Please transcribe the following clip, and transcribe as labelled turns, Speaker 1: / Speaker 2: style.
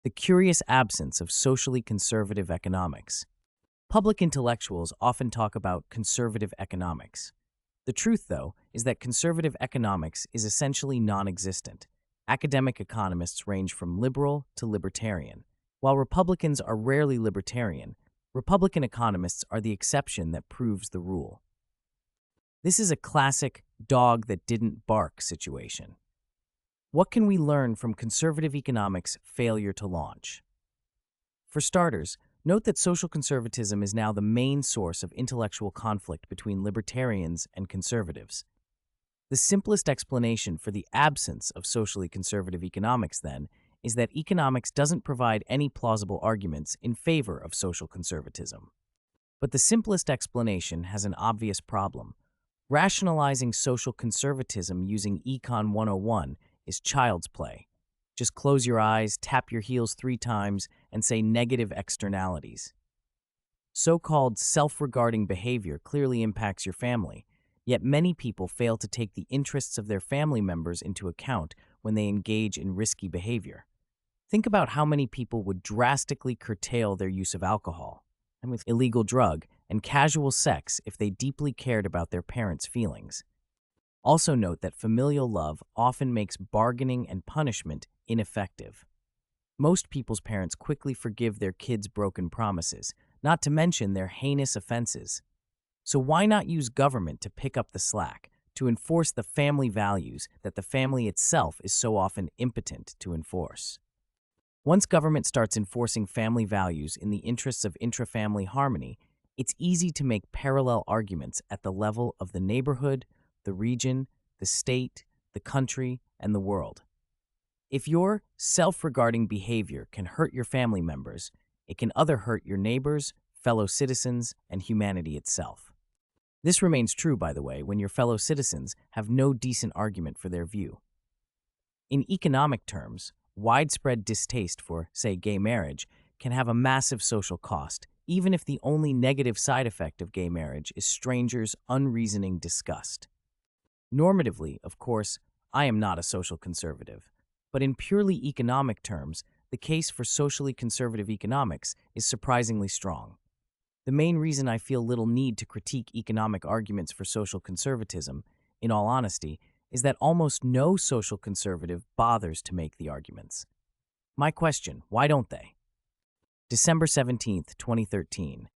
Speaker 1: The curious absence of socially conservative economics. Public intellectuals often talk about conservative economics. The truth, though, is that conservative economics is essentially non-existent. Academic economists range from liberal to libertarian. While Republicans are rarely libertarian, Republican economists are the exception that proves the rule. This is a classic dog that didn't bark situation. What can we learn from conservative economics' failure to launch? For starters, note that social conservatism is now the main source of intellectual conflict between libertarians and conservatives. The simplest explanation for the absence of socially conservative economics, then, is that economics doesn't provide any plausible arguments in favor of social conservatism. But the simplest explanation has an obvious problem. Rationalizing social conservatism using Econ 101 is child's play. Just close your eyes, tap your heels 3 times, and say negative externalities. So-called self-regarding behavior clearly impacts your family, yet many people fail to take the interests of their family members into account when they engage in risky behavior. Think about how many people would drastically curtail their use of alcohol, and with illegal drug, and casual sex if they deeply cared about their parents' feelings. Also note that familial love often makes bargaining and punishment ineffective. Most people's parents quickly forgive their kids' broken promises, not to mention their heinous offenses. So why not use government to pick up the slack, to enforce the family values that the family itself is so often impotent to enforce? Once government starts enforcing family values in the interests of intra-family harmony, it's easy to make parallel arguments at the level of the neighborhood, the region, the state, the country, and the world. If your self-regarding behavior can hurt your family members, it can hurt your neighbors, fellow citizens, and humanity itself. This remains true, by the way, when your fellow citizens have no decent argument for their view. In economic terms, widespread distaste for, say, gay marriage can have a massive social cost, even if the only negative side effect of gay marriage is strangers' unreasoning disgust. Normatively, of course, I am not a social conservative, but in purely economic terms, the case for socially conservative economics is surprisingly strong. The main reason I feel little need to critique economic arguments for social conservatism, in all honesty, is that almost no social conservative bothers to make the arguments. My question, why don't they? December 17th, 2013.